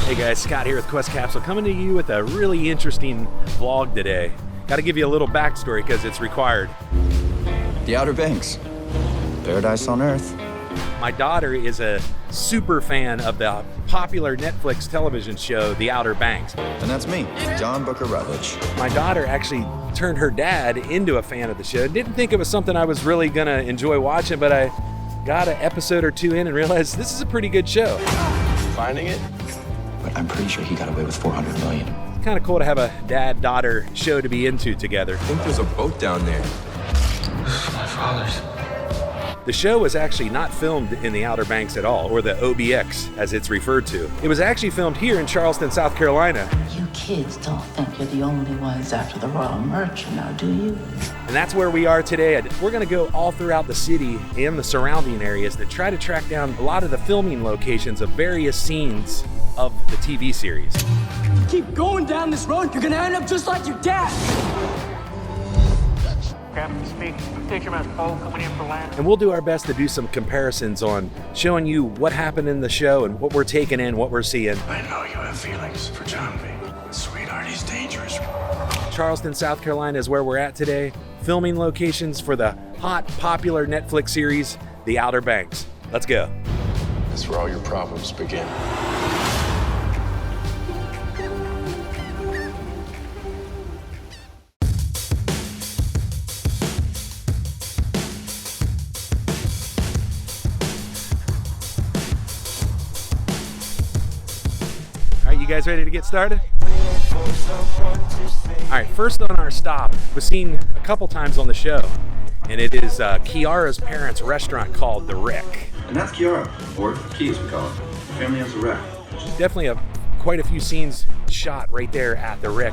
Hey guys, Scott here with Quest Capsule, coming to you with a really interesting vlog today. Got to give you a little backstory because it's required. The Outer Banks, paradise on Earth. My daughter is a super fan of the popular Netflix television show, The Outer Banks. And that's me, John Booker Rutledge. My daughter actually turned her dad into a fan of the show. Didn't think it was something I was really gonna enjoy watching, but I got an episode or two in and realized this is a pretty good show. Finding it? But I'm pretty sure he got away with $400 million. Kind of cool to have a dad-daughter show to be into together. I think there's a boat down there. My father's. The show was actually not filmed in the Outer Banks at all, or the OBX as it's referred to. It was actually filmed here in Charleston, South Carolina. You kids don't think you're the only ones after the Royal Merchant now, do you? And that's where we are today. We're gonna go all throughout the city and the surrounding areas to try to track down a lot of the filming locations of various scenes of the TV series. Keep going down this road, you're gonna end up just like your dad. Captain speak. Fisherman's boat coming in for land. And we'll do our best to do some comparisons on showing you what happened in the show and what we're taking in, what we're seeing. I know you have feelings for John B. But sweetheart, he's dangerous. Charleston, South Carolina is where we're at today. Filming locations for the hot, popular Netflix series, The Outer Banks. Let's go. That's where all your problems begin. You guys ready to get started? All right, first on our stop was seen a couple times on the show, and it is Kiara's parents' restaurant called The Rick. And that's Kiara, or Key as we call it. The family has a wreck. Definitely quite a few scenes shot right there at The Rick.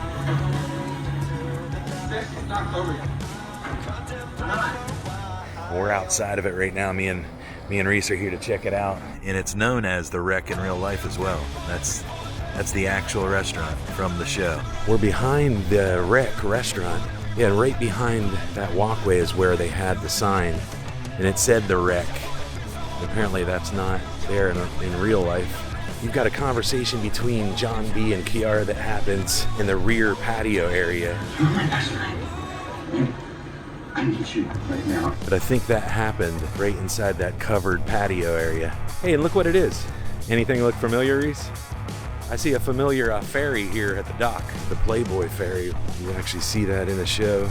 We're outside of it right now. Me and Reese are here to check it out, and it's known as The Rick in real life as well. That's the actual restaurant from the show. We're behind the Rick restaurant. Yeah, right behind that walkway is where they had the sign, and it said The Rick. Apparently that's not there in real life. You've got a conversation between John B. and Kiara that happens in the rear patio area. You're my best friend. I need you right now. But I think that happened right inside that covered patio area. Hey, and look what it is. Anything look familiar, Reese? I see a familiar ferry here at the dock, the Playboy ferry. You actually see that in the show,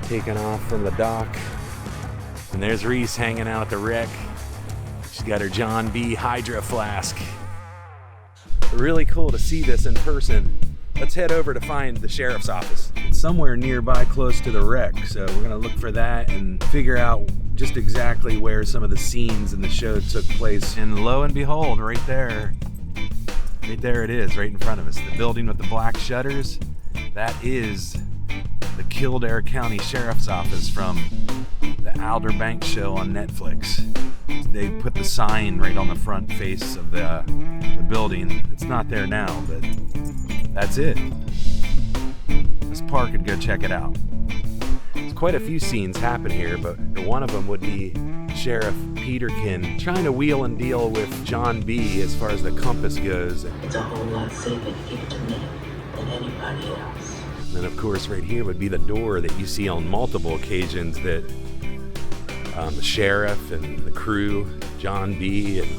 taking off from the dock. And there's Reese hanging out at the wreck. She's got her John B. Hydro flask. Really cool to see this in person. Let's head over to find the sheriff's office. It's somewhere nearby close to the wreck, so we're gonna look for that and figure out just exactly where some of the scenes in the show took place. And lo and behold, right there it is, right in front of us. The building with the black shutters, that is the Kildare County Sheriff's Office from the Outer Banks show on Netflix. They put the sign right on the front face of the building. It's not there now, but that's it. Let's park and go check it out. There's quite a few scenes happen here, but one of them would be Sheriff Peterkin trying to wheel and deal with John B. as far as the compass goes. It's a whole lot safer to give it to me than anybody else. And then of course right here would be the door that you see on multiple occasions that the sheriff and the crew, John B. and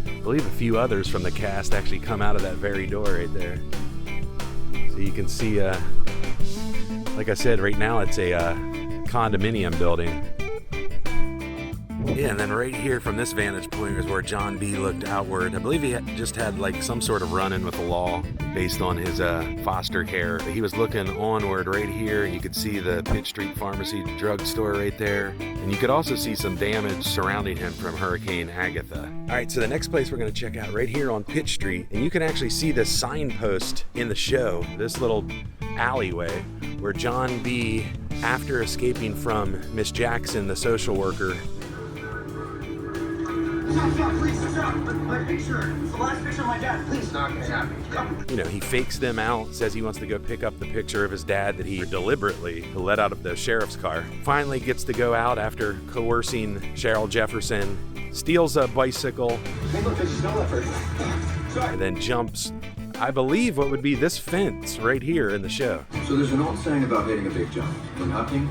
I believe a few others from the cast actually come out of that very door right there. So you can see, like I said, right now it's a condominium building. Yeah, and then right here from this vantage point is where John B. looked outward. I believe he just had like some sort of run-in with the law based on his foster care. But he was looking onward right here, and you could see the Pitt Street Pharmacy drugstore right there. And you could also see some damage surrounding him from Hurricane Agatha. All right, so the next place we're going to check out right here on Pitt Street, and you can actually see this signpost in the show, this little alleyway where John B., after escaping from Miss Jackson, the social worker, Stop, please, stop. My picture. It's the last picture of my dad. Please. It's not gonna happen. Come. You know, he fakes them out, says he wants to go pick up the picture of his dad that he deliberately let out of the sheriff's car. Finally gets to go out after coercing Cheryl Jefferson, steals a bicycle. Hey, look, there's a snow leopard. and then jumps, I believe, what would be this fence right here in the show. So there's an old saying about hitting a big jump. When hunting,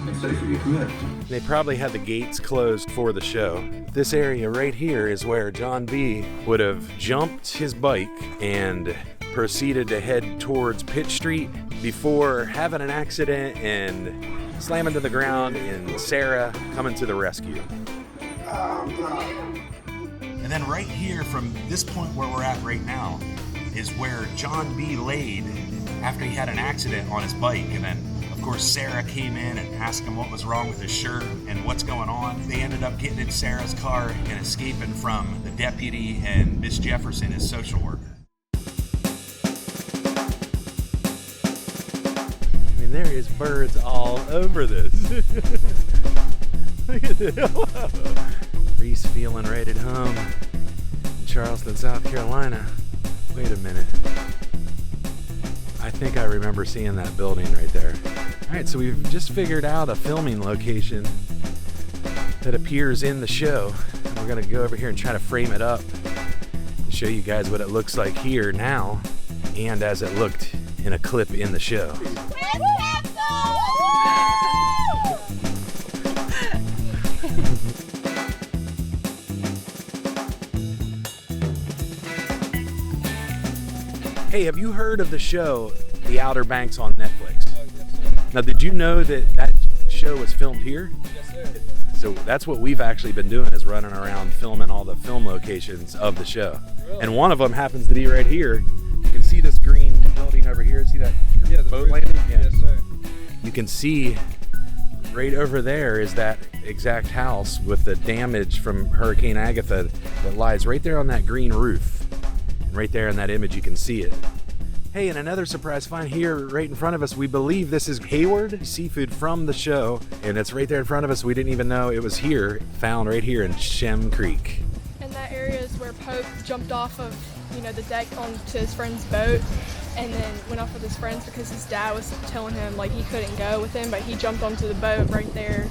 it's safe for you to commit. They probably had the gates closed for the show. This area right here is where John B. would have jumped his bike and proceeded to head towards Pitt Street before having an accident and slamming to the ground and Sarah coming to the rescue. And then right here from this point where we're at right now is where John B. laid after he had an accident on his bike. And then, of course, Sarah came in and asked him what was wrong with his shirt and what's going on. They ended up getting in Sarah's car and escaping from the deputy and Miss Jefferson, his social worker. I mean, there is birds all over this. Look at this. Reese feeling right at home in Charleston, South Carolina. Wait a minute. I think I remember seeing that building right there. All right, so we've just figured out a filming location that appears in the show. And we're gonna go over here and try to frame it up and show you guys what it looks like here now and as it looked in a clip in the show. Hey, have you heard of the show, The Outer Banks on Netflix? Oh, yes, sir. Now, did you know that that show was filmed here? Yes, sir. So that's what we've actually been doing, is running around filming all the film locations of the show. Really? And one of them happens to be right here. You can see this green building over here. See that boat landing? Yeah. Yes, sir. You can see right over there is that exact house with the damage from Hurricane Agatha that lies right there on that green roof. Right there in that image, you can see it. Hey, and another surprise find here right in front of us. We believe this is Hayward seafood from the show, and it's right there in front of us. We didn't even know it was here, found right here in Shem Creek. And that area is where Pope jumped off of, the deck onto his friend's boat, and then went off with his friends because his dad was telling him like he couldn't go with him, but he jumped onto the boat right there.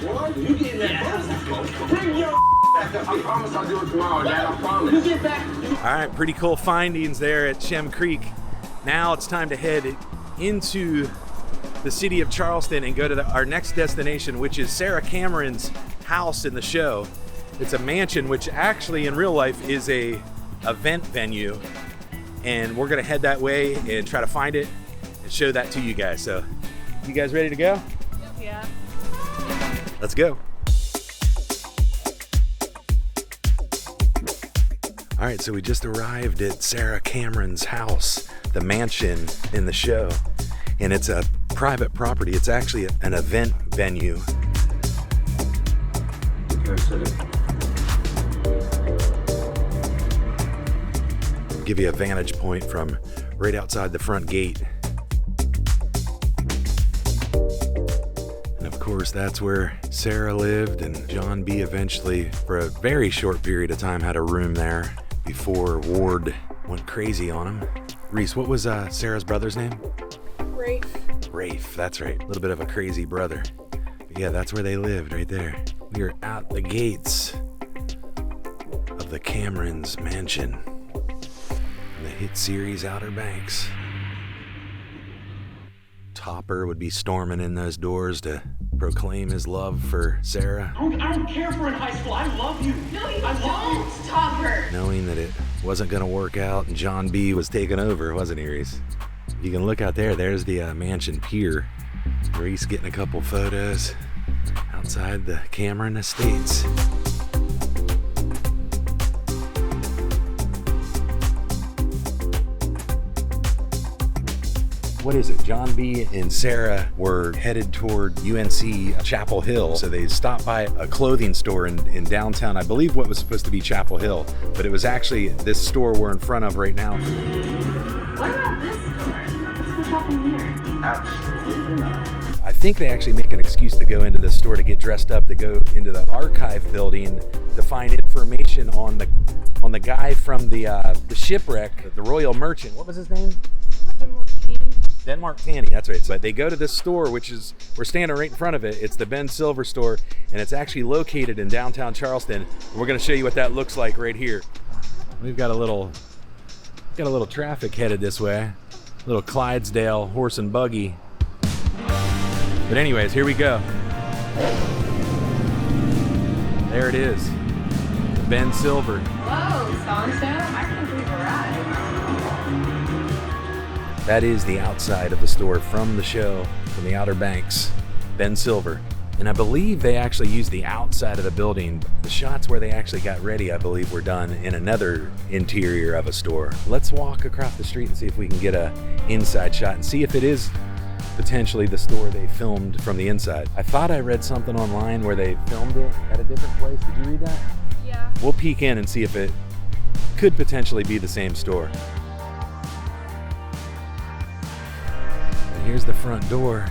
What? You getting that boat? Bring your back up. I promise I'll do it tomorrow, Dad. I promise. You get back. All right, pretty cool findings there at Shem Creek. Now it's time to head into the city of Charleston and go to our next destination, which is Sarah Cameron's house in the show. It's a mansion, which actually in real life is a event venue. And we're gonna head that way and try to find it and show that to you guys. So, you guys ready to go? Yeah. Let's go. All right, so we just arrived at Sarah Cameron's house, the mansion in the show, and it's a private property. It's actually an event venue. Give you a vantage point from right outside the front gate. And of course, that's where Sarah lived, and John B. eventually, for a very short period of time, had a room there before Ward went crazy on him. Reese, what was Sarah's brother's name? Rafe, that's right. A little bit of a crazy brother. But yeah, that's where they lived, right there. We are out the gates of the Cameron's mansion. The hit series Outer Banks. Topper would be storming in those doors to proclaim his love for Sarah. I don't care for in high school. I love you. No, you don't, Topper. Knowing that it wasn't going to work out and John B. was taking over, wasn't he, Reese? You can look out there. There's the mansion pier. Reese getting a couple photos outside the Cameron Estates. What is it? John B. and Sarah were headed toward UNC-Chapel Hill. So they stopped by a clothing store in downtown, I believe what was supposed to be Chapel Hill, but it was actually this store we're in front of right now. What about this store? Let's go shopping here. Absolutely not. I think they actually make an excuse to go into the store to get dressed up, to go into the archive building to find information on the guy from the shipwreck, the Royal Merchant. What was his name? Denmark Tanny, that's right. So they go to this store, which is, we're standing right in front of it. It's the Ben Silver store, and it's actually located in downtown Charleston. And we're gonna show you what that looks like right here. We've got a little traffic headed this way. Little Clydesdale horse and buggy. But anyways, here we go. There it is. Ben Silver. Whoa, so-and-so? I can't believe we're right. That is the outside of the store from the show, from the Outer Banks. Ben Silver. And I believe they actually used the outside of the building. The shots where they actually got ready, I believe, were done in another interior of a store. Let's walk across the street and see if we can get a inside shot and see if it is potentially the store they filmed from the inside. I thought I read something online where they filmed it at a different place. Did you read that? Yeah. We'll peek in and see if it could potentially be the same store. And here's the front door.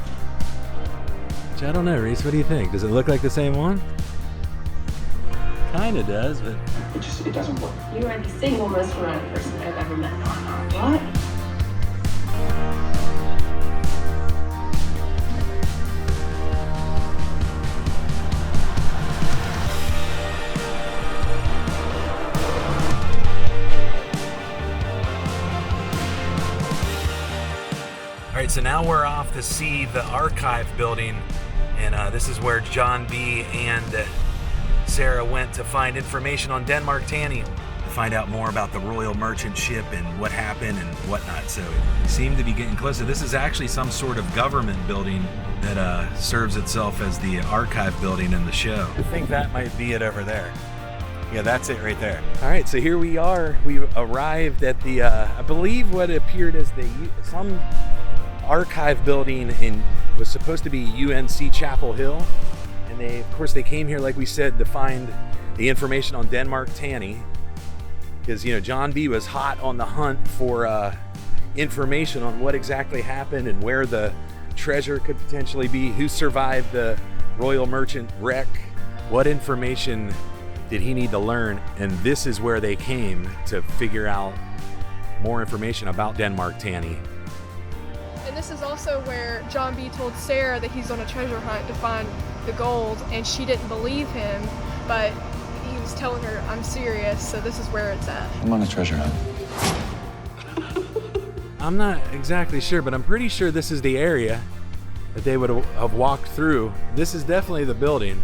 Which I don't know, Reese, what do you think? Does it look like the same one? Kinda does, but It doesn't work. You are the single most romantic person I've ever met. What? All right, so now we're off to see the archive building, and this is where John B. and Sarah went to find information on Denmark Tanny, to find out more about the Royal Merchant ship and what happened and whatnot. So we seem to be getting closer. This is actually some sort of government building that serves itself as the archive building in the show. I think that might be it over there. Yeah, that's it right there. All right, so here we are. We've arrived at the, I believe what appeared as some archive building was supposed to be UNC-Chapel Hill, and of course they came here, like we said, to find the information on Denmark Tanny, because John B. was hot on the hunt for information on what exactly happened and where the treasure could potentially be, who survived the Royal Merchant wreck, what information did he need to learn, and this is where they came to figure out more information about Denmark Tanny. And this is also where John B. told Sarah that he's on a treasure hunt to find the gold, and she didn't believe him, but he was telling her, I'm serious, so this is where it's at. I'm on a treasure hunt. I'm not exactly sure, but I'm pretty sure this is the area that they would have walked through. This is definitely the building.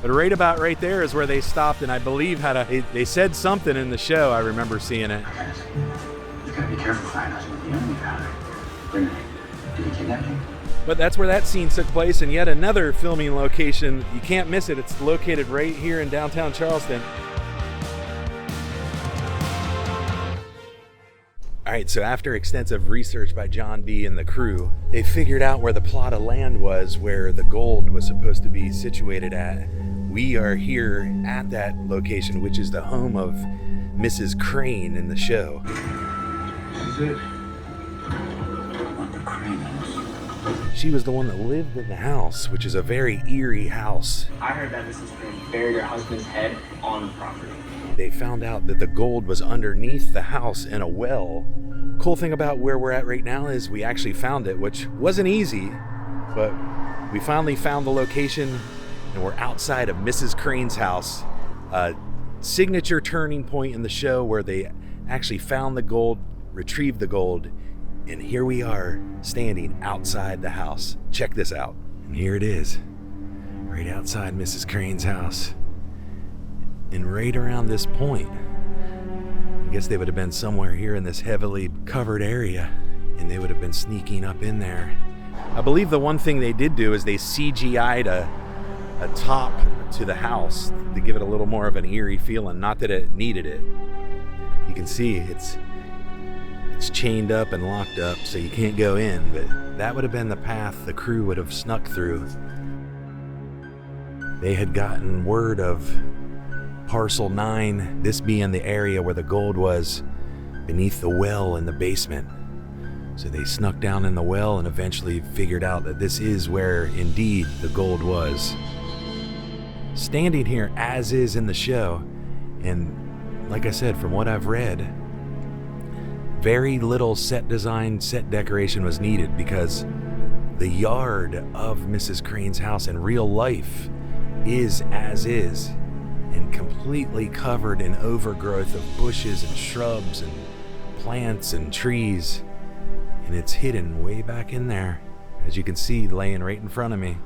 But right about right there is where they stopped, and I believe they said something in the show. I remember seeing it. You gotta be careful, Lighthouse. You know me about it. Wait a minute. Did he kidnap you? But that's where that scene took place, and yet another filming location. You can't miss it. It's located right here in downtown Charleston. All right, so after extensive research by John B. and the crew, they figured out where the plot of land was where the gold was supposed to be situated at. We are here at that location, which is the home of Mrs. Crain in the show. This is it. The Crain house. She was the one that lived in the house, which is a very eerie house. I heard that Mrs. Crain buried her husband's head on the property. They found out that the gold was underneath the house in a well. Cool thing about where we're at right now is we actually found it, which wasn't easy, but we finally found the location, and we're outside of Mrs. Crain's house, a signature turning point in the show where they actually found the gold, retrieved the gold, and here we are standing outside the house. Check this out. And here it is, right outside Mrs. Crain's house. And right around this point, I guess they would have been somewhere here in this heavily covered area, and they would have been sneaking up in there. I believe the one thing they did do is they CGI'd a top to the house to give it a little more of an eerie feeling. Not that it needed it. You can see it's chained up and locked up, so you can't go in, but that would have been the path the crew would have snuck through. They had gotten word of Parcel 9, this being the area where the gold was, beneath the well in the basement. So they snuck down in the well and eventually figured out that this is where indeed the gold was. Standing here as is in the show, and like I said, from what I've read, very little set design, set decoration was needed because the yard of Mrs. Crain's house in real life is as is. and completely covered in overgrowth of bushes and shrubs and plants and trees. And it's hidden way back in there, as you can see laying right in front of me.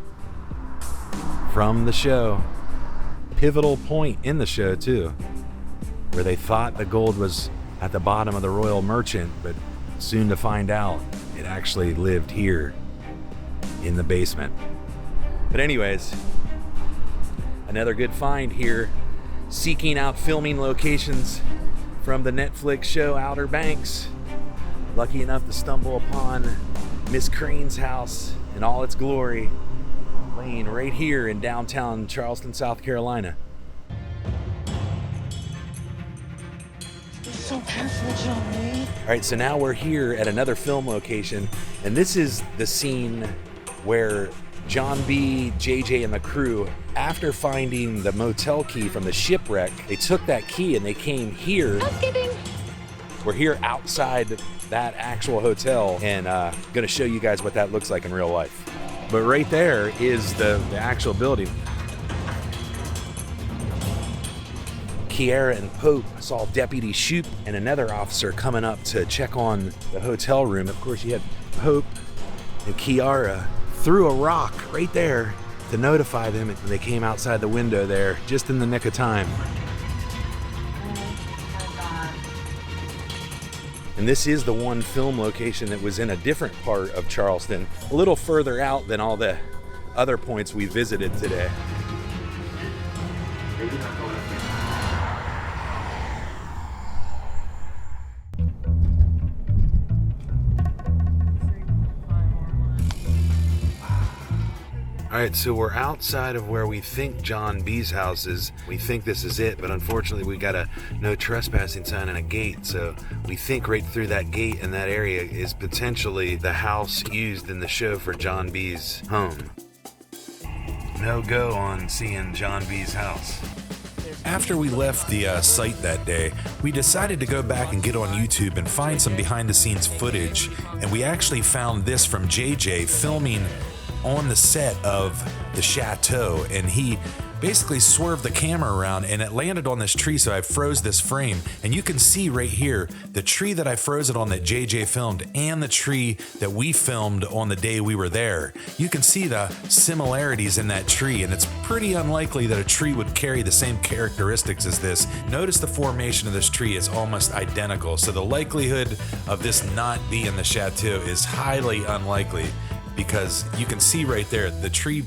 From the show. Pivotal point in the show too, where they thought the gold was at the bottom of the Royal Merchant, but soon to find out it actually lived here in the basement. But anyways, another good find here, seeking out filming locations from the Netflix show Outer Banks. Lucky enough to stumble upon Miss Crain's house in all its glory, laying right here in downtown Charleston, South Carolina. Be so careful, Johnny. All right, so now we're here at another film location, and this is the scene where John B., JJ, and the crew, after finding the motel key from the shipwreck, they took that key and they came here. Housekeeping. We're here outside that actual hotel, and gonna show you guys what that looks like in real life. But right there is the actual building. Kiara and Pope saw Deputy Shoop and another officer coming up to check on the hotel room. Of course, you had Pope and Kiara threw a rock right there to notify them, and they came outside the window there just in the nick of time. And this is the one film location that was in a different part of Charleston, a little further out than all the other points we visited today. All right, so we're outside of where we think John B.'s house is. We think this is it, but unfortunately we got a no trespassing sign and a gate, so we think right through that gate in that area is potentially the house used in the show for John B.'s home. No go on seeing John B.'s house. After we left the site that day, we decided to go back and get on YouTube and find some behind-the-scenes footage, and we actually found this from JJ filming on the set of the Chateau, and he basically swerved the camera around and it landed on this tree, so I froze this frame, and you can see right here the tree that I froze it on that JJ filmed and the tree that we filmed on the day we were there. You can see the similarities in that tree, and it's pretty unlikely that a tree would carry the same characteristics as this. Notice the formation of this tree is almost identical, so the likelihood of this not being the Chateau is highly unlikely, because you can see right there the tree,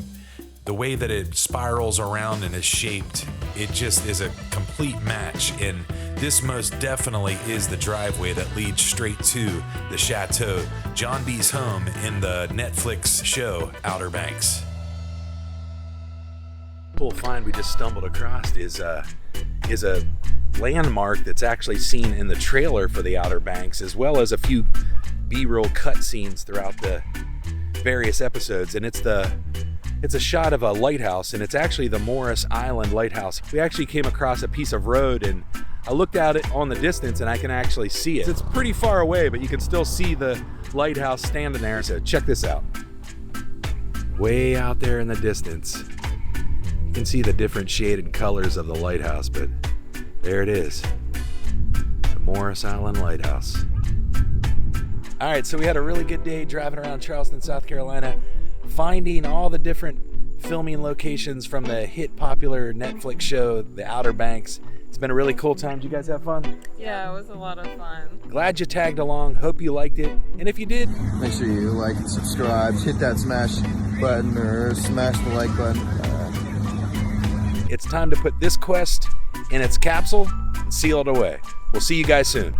the way that it spirals around and is shaped, it just is a complete match. And this most definitely is the driveway that leads straight to the Chateau, John B.'s home in the Netflix show Outer Banks. Cool find we just stumbled across is a landmark that's actually seen in the trailer for the Outer Banks, as well as a few B-roll cutscenes throughout the various episodes, and it's a shot of a lighthouse, and it's actually the Morris Island Lighthouse. We actually came across a piece of road, and I looked at it on the distance and I can actually see it. It's pretty far away, but you can still see the lighthouse standing there. So check this out. Way out there in the distance, you can see the different shaded colors of the lighthouse, but there it is, the Morris Island Lighthouse. All right, so we had a really good day driving around Charleston, South Carolina, finding all the different filming locations from the hit popular Netflix show, The Outer Banks. It's been a really cool time. Did you guys have fun? Yeah, it was a lot of fun. Glad you tagged along. Hope you liked it. And if you did, make sure you like and subscribe, hit that smash button or smash the like button. It's time to put this quest in its capsule and seal it away. We'll see you guys soon.